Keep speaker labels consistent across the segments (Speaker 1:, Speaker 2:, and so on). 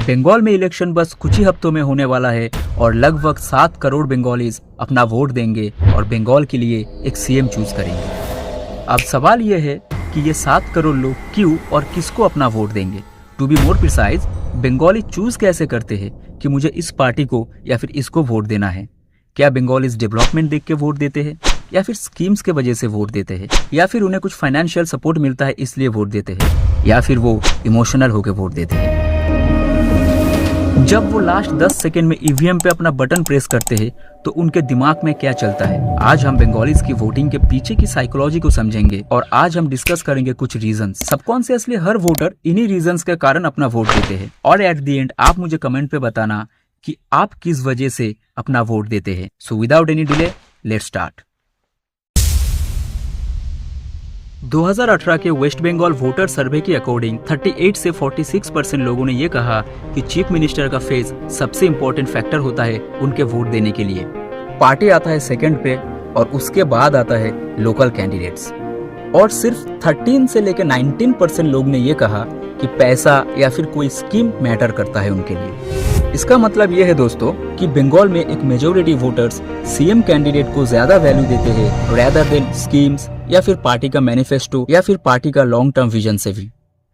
Speaker 1: बंगाल में इलेक्शन बस कुछ ही हफ्तों में होने वाला है और लगभग 7 करोड़ बंगालीज अपना वोट देंगे और बंगाल के लिए एक सीएम चूज करेंगे। अब सवाल यह है कि ये 7 करोड़ लोग क्यों और किसको अपना वोट देंगे। To be more precise, Bengali choose कैसे करते हैं कि मुझे इस पार्टी को या फिर इसको वोट देना है। क्या बंगालीज डेवलपमेंट देख के वोट देते हैं, या फिर स्कीम्स के वजह से वोट देते हैं, या फिर उन्हें कुछ फाइनेंशियल सपोर्ट मिलता है इसलिए वोट देते हैं, या फिर वो इमोशनल होकर वोट देते हैं। जब वो लास्ट 10 सेकेंड में ईवीएम पे अपना बटन प्रेस करते हैं तो उनके दिमाग में क्या चलता है। आज हम बंगालीज की वोटिंग के पीछे की साइकोलॉजी को समझेंगे और आज हम डिस्कस करेंगे कुछ रीजंस। सबकॉन्शियसली हर वोटर इन्हीं रीजंस के कारण अपना वोट देते हैं और एट द एंड आप मुझे कमेंट पे बताना कि आप किस वजह से अपना वोट देते हैं। So without any delay let's start. 2018 के वेस्ट बंगाल वोटर सर्वे के अकॉर्डिंग 38 से 46% लोगों ने ये कहा कि चीफ मिनिस्टर का फेस सबसे इम्पोर्टेंट फैक्टर होता है उनके वोट देने के लिए। पार्टी आता है सेकंड पे और उसके बाद आता है लोकल कैंडिडेट्स। और सिर्फ 13 से लेकर 19% लोग ने ये कहा कि पैसा या फिर कोई स्कीम मैटर करता है उनके लिए। इसका मतलब ये है दोस्तों कि बंगाल में एक मेजोरिटी वोटर्स सीएम कैंडिडेट को ज्यादा वैल्यू देते हैं रेदर देन स्कीम्स या फिर पार्टी का मैनिफेस्टो या फिर पार्टी का लॉन्ग टर्म विजन से भी।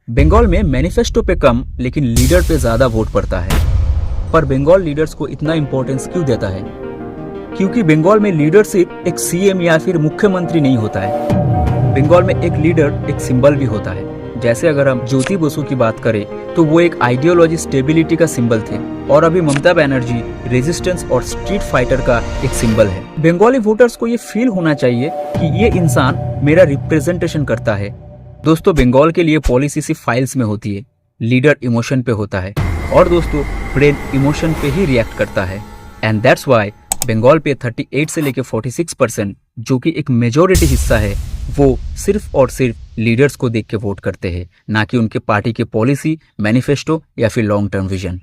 Speaker 1: बंगाल में मैनिफेस्टो पे कम लेकिन लीडर पे ज्यादा वोट पड़ता है। पर बंगाल लीडर्स को इतना इंपॉर्टेंस क्यों देता है? क्योंकि बंगाल में लीडरशिप एक सीएम या फिर मुख्यमंत्री नहीं होता है। बंगाल में एक लीडर एक सिंबल भी होता है। जैसे अगर हम ज्योति बसु की बात करें तो वो एक आइडियोलॉजी स्टेबिलिटी का सिंबल थे और अभी ममता बनर्जी रेजिस्टेंस और स्ट्रीट फाइटर का एक सिंबल है। बंगाली वोटर्स को ये फील होना चाहिए कि ये इंसान मेरा रिप्रेजेंटेशन करता है। दोस्तों बंगाल के लिए पॉलिसी सिर्फ फाइल्स में होती है, लीडर इमोशन पे होता है और दोस्तों ब्रेन इमोशन पे ही रिएक्ट करता है। एंड दैट्स वाई बंगाल पे 38 से लेकर 46% जो कि एक मेजोरिटी हिस्सा है वो सिर्फ और सिर्फ लीडर्स को देख के वोट करते हैं, ना कि उनके पार्टी के पॉलिसी, मैनिफेस्टो या फिर लॉन्ग टर्म विजन।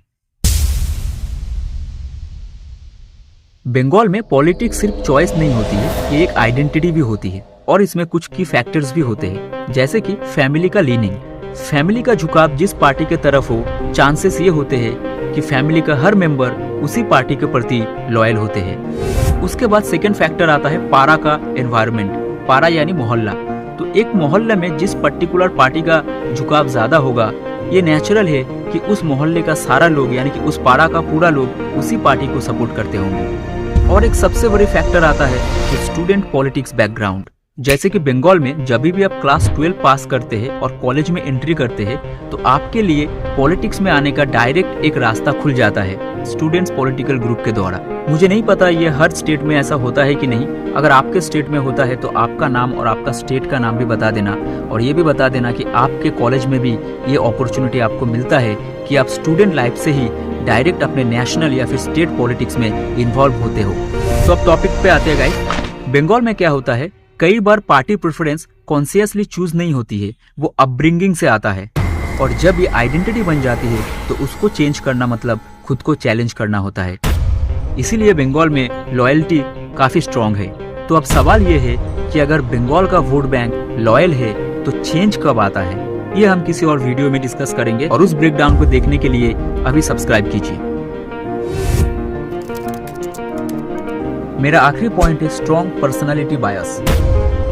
Speaker 1: बंगाल में पॉलिटिक्स सिर्फ चॉइस नहीं होती है, ये एक आइडेंटिटी भी होती है और इसमें कुछ की फैक्टर्स भी होते हैं, जैसे कि फैमिली का लीनिंग। फैमिली का झुकाव जिस पार्टी के तरफ हो, चांसेस ये होते हैं कि फैमिली का हर मेंबर उसी पार्टी के प्रति लॉयल होते हैं। उसके बाद सेकंड फैक्टर आता है पारा का एनवायरनमेंट। पारा यानी मोहल्ला। तो एक मोहल्ले में जिस पर्टिकुलर पार्टी का झुकाव ज्यादा होगा, ये नेचुरल है कि उस मोहल्ले का सारा लोग यानी कि उस पारा का पूरा लोग उसी पार्टी को सपोर्ट करते होंगे। और एक सबसे बड़ी फैक्टर आता है कि स्टूडेंट पॉलिटिक्स बैकग्राउंड। जैसे कि बंगाल में जब भी आप क्लास 12 पास करते हैं और कॉलेज में एंट्री करते हैं तो आपके लिए पॉलिटिक्स में आने का डायरेक्ट एक रास्ता खुल जाता है स्टूडेंट्स पॉलिटिकल ग्रुप के द्वारा। मुझे नहीं पता ये हर स्टेट में ऐसा होता है कि नहीं। अगर आपके स्टेट में होता है तो आपका नाम और आपका स्टेट का नाम भी बता देना और ये भी बता देना कि आपके कॉलेज में भी ये अपॉर्चुनिटी आपको मिलता है कि आप स्टूडेंट लाइफ से ही डायरेक्ट अपने नेशनल या फिर स्टेट पॉलिटिक्स में इन्वॉल्व होते हो। तो अब टॉपिक पे आते हैं गाइस। बंगाल में क्या होता है, कई बार पार्टी प्रेफरेंस कॉन्शियसली चूज नहीं होती है, वो अपब्रिंगिंग से आता है और जब ये आइडेंटिटी बन जाती है तो उसको चेंज करना मतलब खुद को चैलेंज करना होता है। इसीलिए बंगाल में लॉयल्टी काफी स्ट्रांग है। तो अब सवाल ये है कि अगर बंगाल का वोट बैंक लॉयल है तो चेंज कब आता है, ये हम किसी और वीडियो में डिस्कस करेंगे और उस ब्रेकडाउन को देखने के लिए अभी सब्सक्राइब कीजिए। मेरा आखिरी पॉइंट है स्ट्रॉन्ग पर्सनालिटी बायस।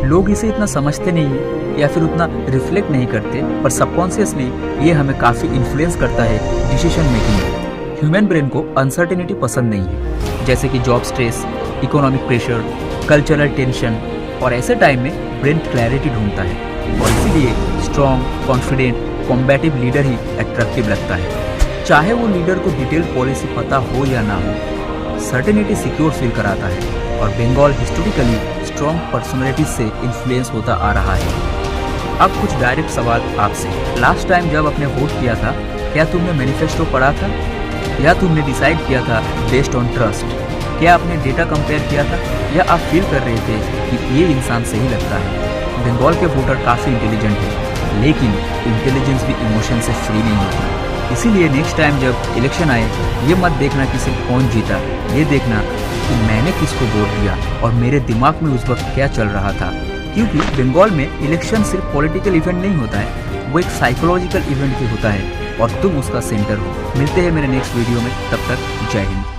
Speaker 1: लोग इसे इतना समझते नहीं है या फिर उतना रिफ्लेक्ट नहीं करते, पर सबकॉन्शियसली ये हमें काफी इन्फ्लुएंस करता है डिसीजन मेकिंग में। ह्यूमन ब्रेन को अनसर्टेनिटी पसंद नहीं है, जैसे कि job stress, economic pressure, cultural tension, और ऐसे टाइम में ब्रेन क्लैरिटी ढूंढता है और इसीलिए स्ट्रॉन्ग, कॉन्फिडेंट, कॉम्बैटिव लीडर ही अट्रैक्टिव लगता है। चाहे वो लीडर को डिटेल पॉलिसी पता हो या ना हो, सर्टेनिटी सिक्योर फील कराता है और बंगाल हिस्टोरिकली स्ट्रॉन्ग पर्सनालिटी से इन्फ्लुएंस होता आ रहा है। अब कुछ डायरेक्ट सवाल आपसे। लास्ट टाइम जब आपने वोट किया था, क्या तुमने मैनिफेस्टो पढ़ा था या तुमने डिसाइड किया था बेस्ड ऑन ट्रस्ट? क्या आपने डेटा कंपेयर किया था या आप फील कर रहे थे कि ये इंसान सही लगता है? बंगाल के वोटर काफ़ी इंटेलिजेंट है, लेकिन इंटेलिजेंस भी इमोशन से फ्री नहीं होती। इसीलिए नेक्स्ट टाइम जब इलेक्शन आए, ये मत देखना कि सिर्फ कौन जीता, ये देखना कि मैंने किसको वोट दिया और मेरे दिमाग में उस वक्त क्या चल रहा था। क्योंकि बंगाल में इलेक्शन सिर्फ पॉलिटिकल इवेंट नहीं होता है, वो एक साइकोलॉजिकल इवेंट भी होता है। और तुम उसका सेंटर हो। मिलते हैं मेरे नेक्स्ट वीडियो में, तब तक जय हिंद।